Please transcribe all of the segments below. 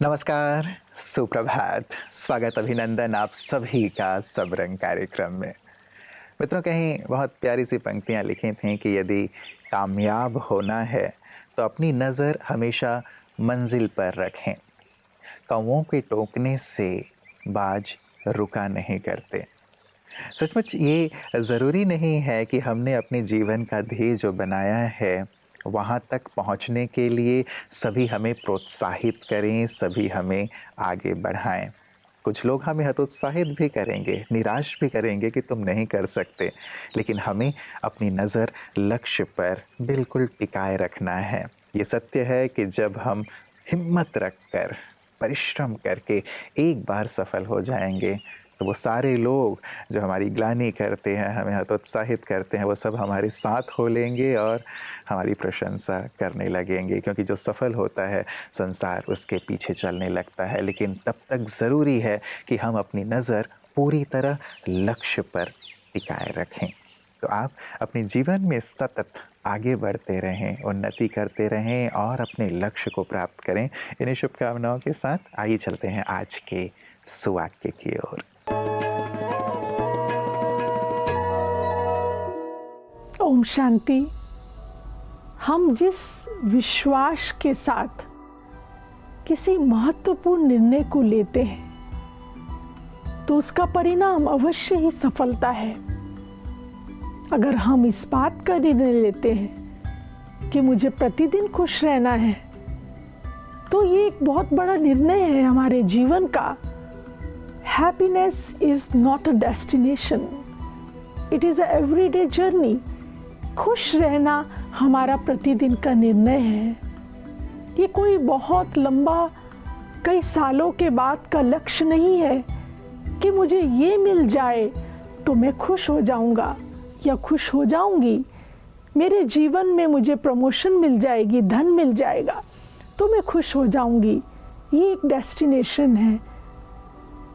नमस्कार, सुप्रभात, स्वागत अभिनंदन आप सभी का सबरंग कार्यक्रम में। मित्रों, कहीं बहुत प्यारी सी पंक्तियाँ लिखी थीं कि यदि कामयाब होना है तो अपनी नज़र हमेशा मंजिल पर रखें। कौवों के टोकने से बाज रुका नहीं करते। सचमुच ये ज़रूरी नहीं है कि हमने अपने जीवन का ध्येय जो बनाया है, वहाँ तक पहुँचने के लिए सभी हमें प्रोत्साहित करें, सभी हमें आगे बढ़ाएँ। कुछ लोग हमें हतोत्साहित भी करेंगे, निराश भी करेंगे कि तुम नहीं कर सकते, लेकिन हमें अपनी नज़र लक्ष्य पर बिल्कुल टिकाए रखना है। ये सत्य है कि जब हम हिम्मत रखकर, परिश्रम करके एक बार सफल हो जाएँगे, तो वो सारे लोग जो हमारी ग्लानि करते हैं, हमें हतोत्साहित करते हैं, वो सब हमारे साथ हो लेंगे और हमारी प्रशंसा करने लगेंगे, क्योंकि जो सफल होता है संसार उसके पीछे चलने लगता है। लेकिन तब तक ज़रूरी है कि हम अपनी नज़र पूरी तरह लक्ष्य पर टिकाए रखें। तो आप अपने जीवन में सतत आगे बढ़ते रहें, उन्नति करते रहें और अपने लक्ष्य को प्राप्त करें। इन्हीं शुभकामनाओं के साथ आइए चलते हैं आज के सुवाक्य की ओर। ओम शांति। हम जिस विश्वास के साथ किसी महत्वपूर्ण निर्णय को लेते हैं, तो उसका परिणाम अवश्य ही सफलता है। अगर हम इस बात का निर्णय लेते हैं कि मुझे प्रतिदिन खुश रहना है, तो ये एक बहुत बड़ा निर्णय है हमारे जीवन का। Happiness is not a destination, it is a everyday journey. खुश रहना हमारा प्रतिदिन का निर्णय है। ये कोई बहुत लंबा, कई सालों के बाद का लक्ष्य नहीं है कि मुझे ये मिल जाए तो मैं खुश हो जाऊंगा या खुश हो जाऊंगी। मेरे जीवन में मुझे प्रमोशन मिल जाएगी, धन मिल जाएगा तो मैं खुश हो जाऊंगी। ये एक डेस्टिनेशन है,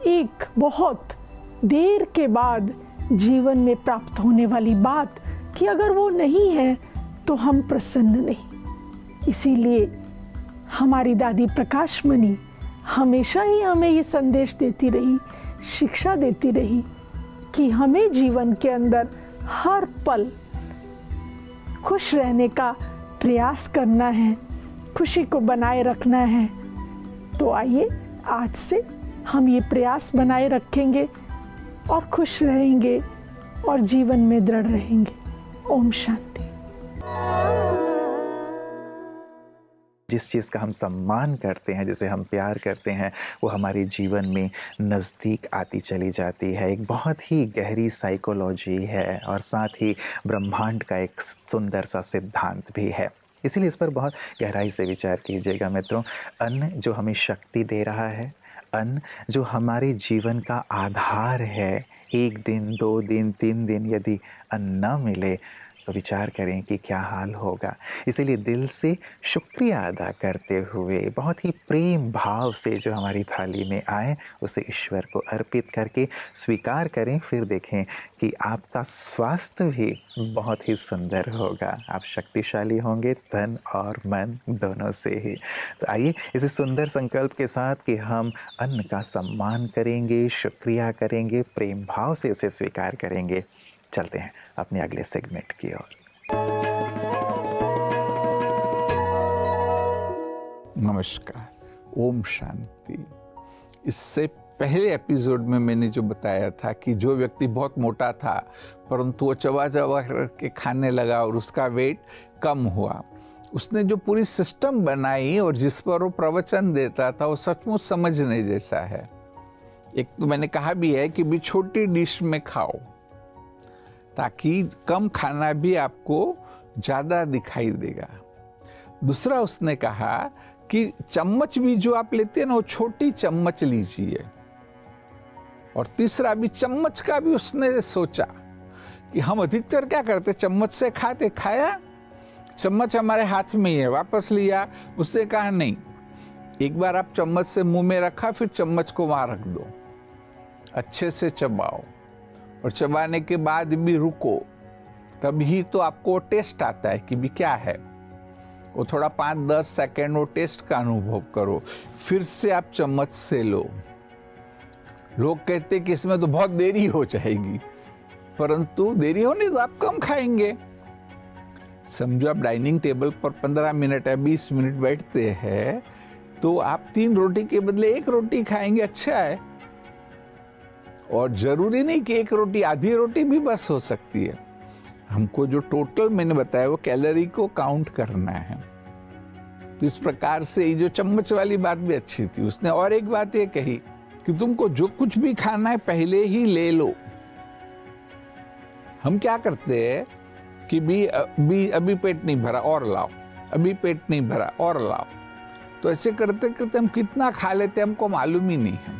एक बहुत देर के बाद जीवन में प्राप्त होने वाली बात कि अगर वो नहीं है तो हम प्रसन्न नहीं। इसीलिए हमारी दादी प्रकाश मणि हमेशा ही हमें ये संदेश देती रही, शिक्षा देती रही कि हमें जीवन के अंदर हर पल खुश रहने का प्रयास करना है, खुशी को बनाए रखना है। तो आइए आज से हम ये प्रयास बनाए रखेंगे और खुश रहेंगे और जीवन में दृढ़ रहेंगे। ओम शांति। जिस चीज़ का हम सम्मान करते हैं, जिसे हम प्यार करते हैं, वो हमारे जीवन में नज़दीक आती चली जाती है। एक बहुत ही गहरी साइकोलॉजी है और साथ ही ब्रह्मांड का एक सुंदर सा सिद्धांत भी है। इसीलिए इस पर बहुत गहराई से विचार कीजिएगा मित्रों। अन्न जो हमें शक्ति दे रहा है, अन्न जो हमारे जीवन का आधार है, 1 दिन, 2 दिन, 3 दिन यदि अन्न न मिले तो विचार करें कि क्या हाल होगा। इसीलिए दिल से शुक्रिया अदा करते हुए, बहुत ही प्रेम भाव से जो हमारी थाली में आए, उसे ईश्वर को अर्पित करके स्वीकार करें। फिर देखें कि आपका स्वास्थ्य भी बहुत ही सुंदर होगा। आप शक्तिशाली होंगे, तन और मन दोनों से ही। तो आइए इसी सुंदर संकल्प के साथ कि हम अन्न का सम्मान करेंगे, शुक्रिया करेंगे, प्रेम भाव से उसे स्वीकार करेंगे। चलते हैं अपने अगले सेगमेंट की ओर। नमस्कार, ओम शांति। इससे पहले एपिसोड में मैंने जो बताया था कि जो व्यक्ति बहुत मोटा था परंतु वो चबा चबा के खाने लगा और उसका वेट कम हुआ, उसने जो पूरी सिस्टम बनाई और जिस पर वो प्रवचन देता था वो सचमुच समझने जैसा है। एक तो मैंने कहा भी है कि भी छोटी डिश में खाओ ताकि कम खाना भी आपको ज़्यादा दिखाई देगा। दूसरा उसने कहा कि चम्मच भी जो आप लेते हैं ना, वो छोटी चम्मच लीजिए। और तीसरा भी चम्मच का भी उसने सोचा कि हम अधिकतर क्या करते, चम्मच से खाते, खाया चम्मच हमारे हाथ में ही है, वापस लिया। उसने कहा नहीं, एक बार आप चम्मच से मुंह में रखा, फिर चम्मच को वहां रख दो, अच्छे से चबाओ और चबाने के बाद भी रुको, तभी तो आपको टेस्ट आता है कि भी क्या है। वो थोड़ा 5-10 सेकेंड वो टेस्ट का अनुभव करो, फिर से आप चम्मच से लो। लोग कहते हैं कि इसमें तो बहुत देरी हो जाएगी, परंतु देरी होने तो आप कम खाएंगे। समझो आप डाइनिंग टेबल पर 15 मिनट या 20 मिनट बैठते हैं, तो आप 3 रोटी के बदले 1 रोटी खाएंगे, अच्छा है। और जरूरी नहीं कि 1 रोटी, आधी रोटी भी बस हो सकती है। हमको जो टोटल मैंने बताया वो कैलोरी को काउंट करना है। तो इस प्रकार से ये जो चम्मच वाली बात भी अच्छी थी। उसने और एक बात ये कही कि तुमको जो कुछ भी खाना है पहले ही ले लो। हम क्या करते हैं कि अभी पेट नहीं भरा और लाओ, अभी पेट नहीं भरा और लाओ। तो ऐसे करते करते हम कितना खा लेते हमको मालूम ही नहीं है।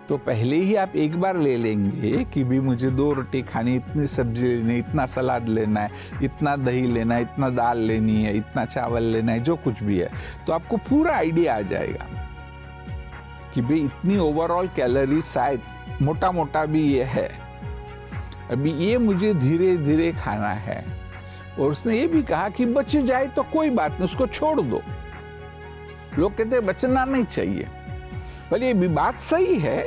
तो पहले ही आप एक बार ले लेंगे कि भी मुझे 2 रोटी खानी, इतनी सब्जी लेनी है, इतना सलाद लेना है, इतना दही लेना है, इतना दाल लेनी है, इतना चावल लेना है, जो कुछ भी है, तो आपको पूरा आइडिया आ जाएगा कि भाई इतनी ओवरऑल कैलोरी शायद मोटा मोटा भी ये है, अभी ये मुझे धीरे धीरे खाना है। और उसने ये भी कहा कि बच जाए तो कोई बात नहीं, उसको छोड़ दो। लोग कहते हैं बचना नहीं चाहिए, पर ये भी बात सही है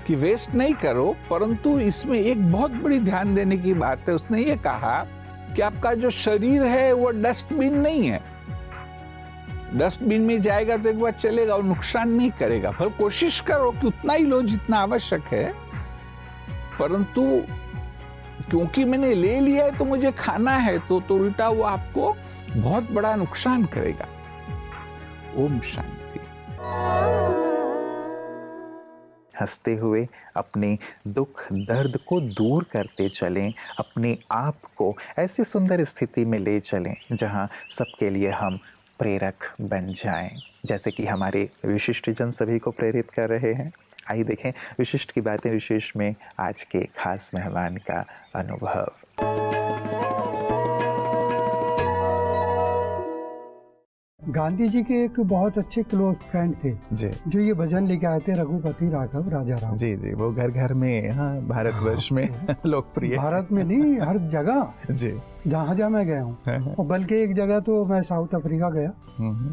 कि वेस्ट नहीं करो, परंतु इसमें एक बहुत बड़ी ध्यान देने की बात है। उसने ये कहा कि आपका जो शरीर है वो डस्टबिन नहीं है। डस्टबिन में जाएगा तो एक बार चलेगा, वो नुकसान नहीं करेगा। भले कोशिश करो कि उतना ही लो जितना आवश्यक है, परंतु क्योंकि मैंने ले लिया है तो मुझे खाना है, तो उल्टा वो आपको बहुत बड़ा नुकसान करेगा। ओम शांति। हंसते हुए अपने दुख दर्द को दूर करते चलें, अपने आप को ऐसी सुंदर स्थिति में ले चलें जहां सबके लिए हम प्रेरक बन जाएं, जैसे कि हमारे विशिष्ट जन सभी को प्रेरित कर रहे हैं। आइए देखें विशिष्ट की बातें विशेष में आज के खास मेहमान का अनुभव। गांधी जी के एक बहुत अच्छे क्लोज फ्रेंड थे जी, जो ये भजन लेके आए थे, रघुपति राघव राजा राम। जी जी, वो घर घर में, हाँ, भारतवर्ष में लोकप्रिय। भारत में नहीं, हर जगह, जी, जहाँ जहाँ मैं गया हूँ। और बल्कि एक जगह तो मैं साउथ अफ्रीका गया,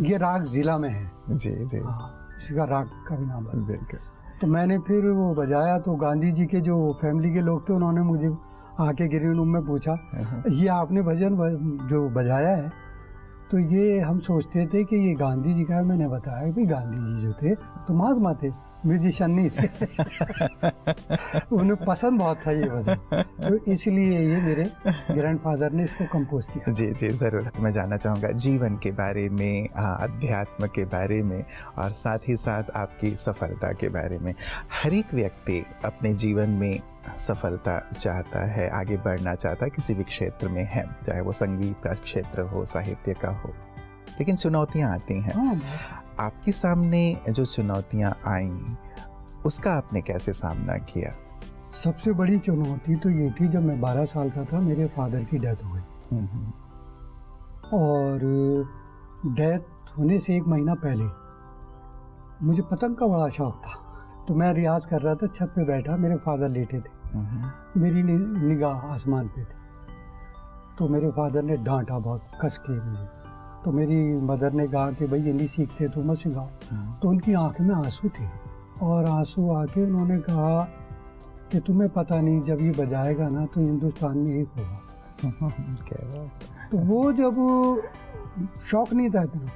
ये राग जिला में है। जी जी, इसका राग का भी नाम है। बिल्कुल। तो मैंने फिर वो बजाया, तो गांधी जी के जो फैमिली के लोग थे उन्होंने मुझे आके ग्रीन रूम में पूछा, ये आपने भजन जो बजाया है तो ये हम सोचते थे कि ये गांधी जी का है। मैंने बताया कि गांधी जी जो थे तो महात्मा थे, म्यूजिशियन नहीं थे। उन्हें पसंद बहुत था ये भजन, तो इसलिए ये मेरे ग्रैंडफादर ने इसको कंपोज किया। जी जी, ज़रूर। मैं जानना चाहूँगा जीवन के बारे में, अध्यात्म के बारे में, और साथ ही साथ आपकी सफलता के बारे में। हर एक व्यक्ति अपने जीवन में सफलता चाहता है, आगे बढ़ना चाहता है, किसी भी क्षेत्र में है, चाहे वो संगीत का क्षेत्र हो, साहित्य का हो, लेकिन चुनौतियाँ आती हैं। आपके सामने जो चुनौतियाँ आईं उसका आपने कैसे सामना किया? सबसे बड़ी चुनौती तो ये थी, जब मैं 12 साल का था मेरे फादर की डेथ हो गई। और डेथ होने से 1 महीना पहले मुझे पतंग का बड़ा शौक था, तो मैं रियाज कर रहा था, छत पे बैठा, मेरे फादर लेटे थे, मेरी निगाह आसमान पे थी। तो मेरे फादर ने डांटा बहुत कस के मुझे। तो मेरी मदर ने कहा कि भाई ये नहीं सीखते तो मत सिखाओ। तो उनकी आंख में आंसू थे, और आंसू आके उन्होंने कहा कि तुम्हें पता नहीं, जब ये बजाएगा ना तो हिंदुस्तान में एक होगा। तो वो जब शौक नहीं था इतना,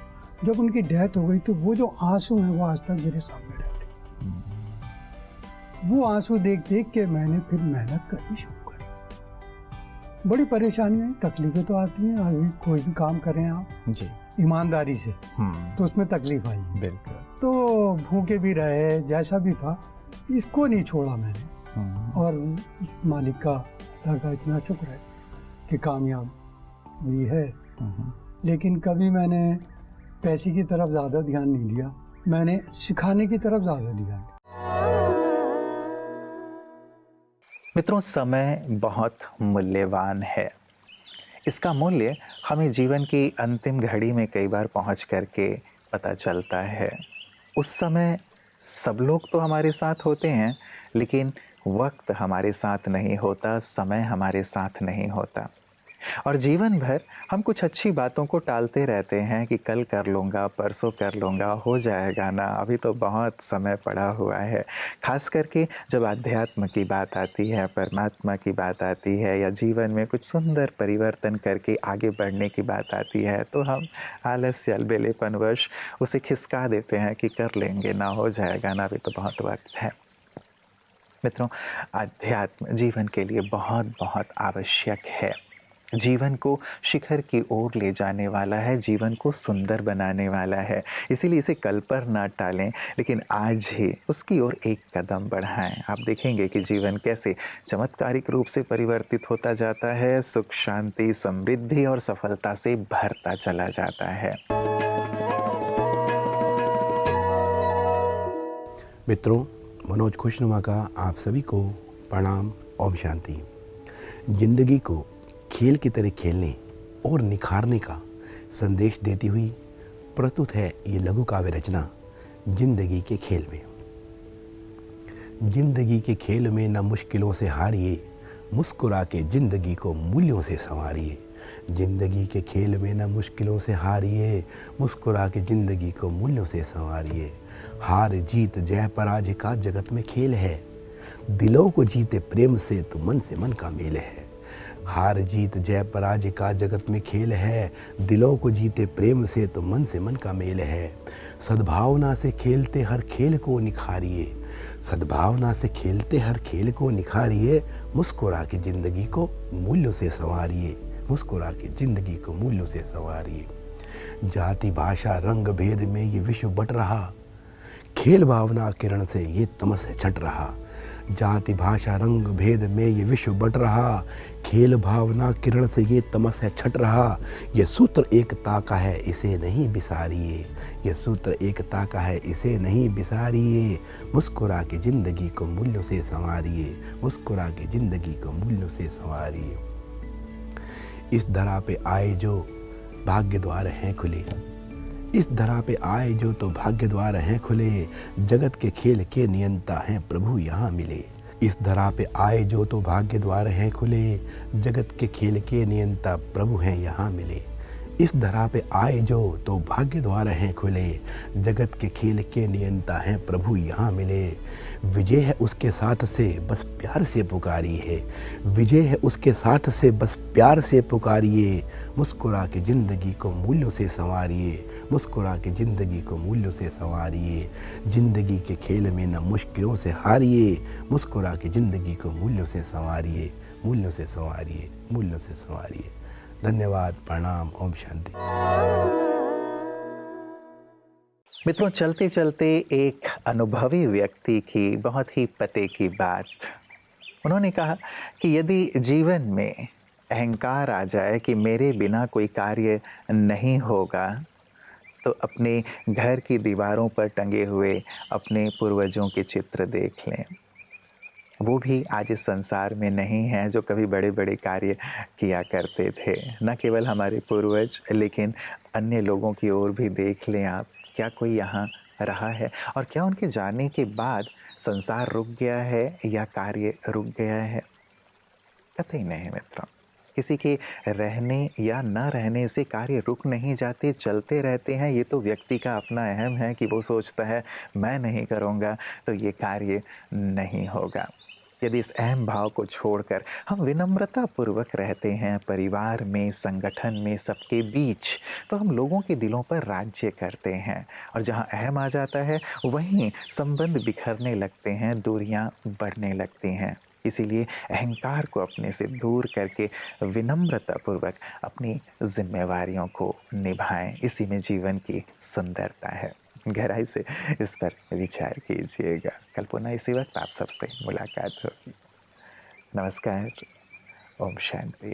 जब उनकी डेथ हो गई तो वो जो आंसू हैं वो आज तक मेरे सामने रहते। वो आंसू देख देख के मैंने फिर मेहनत करनी शुरू करी। बड़ी परेशानियां, तकलीफें तो आती हैं, अभी कोई भी काम करें आप जी ईमानदारी से, तो उसमें तकलीफ आई। बिल्कुल। तो भूखे भी रहे, जैसा भी था, इसको नहीं छोड़ा मैंने। और मालिक का लगा इतना शुक्र है कि कामयाब भी है। लेकिन कभी मैंने पैसे की तरफ ज़्यादा ध्यान नहीं दिया, मैंने सिखाने की तरफ ज़्यादा ध्यान। मित्रों, समय बहुत मूल्यवान है। इसका मूल्य हमें जीवन की अंतिम घड़ी में कई बार पहुंच करके पता चलता है। उस समय सब लोग तो हमारे साथ होते हैं, लेकिन वक्त हमारे साथ नहीं होता, समय हमारे साथ नहीं होता। और जीवन भर हम कुछ अच्छी बातों को टालते रहते हैं कि कल कर लूँगा, परसों कर लूँगा, हो जाएगा ना, अभी तो बहुत समय पड़ा हुआ है। ख़ास करके जब अध्यात्म की बात आती है, परमात्मा की बात आती है या जीवन में कुछ सुंदर परिवर्तन करके आगे बढ़ने की बात आती है, तो हम आलस्य अलबेलेपनवश उसे खिसका देते हैं कि कर लेंगे ना, हो जाएगा ना, अभी तो बहुत वक्त है। मित्रों, अध्यात्म जीवन के लिए बहुत बहुत आवश्यक है। जीवन को शिखर की ओर ले जाने वाला है, जीवन को सुंदर बनाने वाला है। इसीलिए इसे कल पर ना टालें, लेकिन आज ही उसकी ओर एक कदम बढ़ाएं। आप देखेंगे कि जीवन कैसे चमत्कारिक रूप से परिवर्तित होता जाता है, सुख, शांति, समृद्धि और सफलता से भरता चला जाता है। मित्रों, मनोज खुशनुमा का आप सभी को प्रणाम। ओम शांति। जिंदगी को खेल की तरह खेलने और निखारने का संदेश देती हुई प्रस्तुत है ये लघु काव्य रचना जिंदगी के खेल में। जिंदगी के खेल में न मुश्किलों से हारिए, मुस्कुरा के जिंदगी को मूल्यों से संवारिए। जिंदगी के खेल में न मुश्किलों से हारिए, मुस्कुरा के जिंदगी को मूल्यों से संवारिए। हार जीत जय पराजय का जगत में खेल है, दिलों को जीते प्रेम से तो मन से मन का मेल है। हार जीत जय पराजय का जगत में खेल है, दिलों को जीते प्रेम से तो मन से मन का मेल है। सद्भावना से खेलते हर खेल को निखारिए, सद्भावना से खेलते हर खेल को निखारिए। मुस्कुरा के जिंदगी को मूल्यों से संवारिए, मुस्कुरा के जिंदगी को मूल्यों से संवारिए। जाति भाषा रंग भेद में ये विश्व बट रहा, खेल भावना किरण से ये तमस है छट रहा। जाति भाषा रंग भेद में ये विश्व बट रहा, खेल भावना किरण से ये तमस है छट रहा। ये सूत्र एकता का है इसे नहीं बिसारिए, ये सूत्र एकता का है इसे नहीं बिसारिए। मुस्कुरा के जिंदगी को मूल्यों से संवारिए, मुस्कुरा के जिंदगी को मूल्यों से संवारिए। इस धरा पे आए जो भाग्य द्वार हैं खुले, इस धरा पे आए जो तो भाग्य द्वार हैं खुले। जगत के खेल के नियंता हैं प्रभु यहाँ मिले। इस धरा पे आए जो तो भाग्य द्वार हैं खुले, जगत के खेल के नियंता प्रभु हैं यहाँ मिले। इस धरा पे आए जो तो भाग्य द्वार हैं खुले, जगत के खेल के नियंता हैं प्रभु यहाँ मिले। विजय है उसके साथ से बस प्यार से पुकारिए, विजय है उसके साथ से बस प्यार से पुकारिए। मुस्कुरा के जिंदगी को मूल्यों से संवारिए, मुस्कुरा के जिंदगी को मूल्यों से संवारिए। जिंदगी के खेल में न मुश्किलों से हारिए, मुस्कुरा के जिंदगी को मूल्यों से संवारिए, मूल्यों से संवारिए, मूल्यों से संवारिए। धन्यवाद, प्रणाम, ओम शांति। मित्रों, चलते चलते एक अनुभवी व्यक्ति की बहुत ही पते की बात। उन्होंने कहा कि यदि जीवन में अहंकार आ जाए कि मेरे बिना कोई कार्य नहीं होगा, तो अपने घर की दीवारों पर टंगे हुए अपने पूर्वजों के चित्र देख लें। वो भी आज इस संसार में नहीं हैं जो कभी बड़े बड़े कार्य किया करते थे। न केवल हमारे पूर्वज, लेकिन अन्य लोगों की ओर भी देख लें आप। क्या कोई यहाँ रहा है? और क्या उनके जाने के बाद संसार रुक गया है या कार्य रुक गया है? कतई नहीं मित्रों। किसी के रहने या न रहने से कार्य रुक नहीं जाते, चलते रहते हैं। ये तो व्यक्ति का अपना अहम है कि वो सोचता है मैं नहीं करूँगा तो ये कार्य नहीं होगा। यदि इस अहम भाव को छोड़कर हम विनम्रता पूर्वक रहते हैं परिवार में, संगठन में, सबके बीच, तो हम लोगों के दिलों पर राज्य करते हैं। और जहाँ अहम आ जाता है वहीं संबंध बिखरने लगते हैं, दूरियां बढ़ने लगती हैं। इसीलिए अहंकार को अपने से दूर करके विनम्रता पूर्वक अपनी जिम्मेवारियों को निभाएं। इसी में जीवन की सुंदरता है। गहराई से इस पर विचार कीजिएगा। कल पुनः इसी वक्त आप सबसे मुलाकात होगी। नमस्कार, ओम शांति।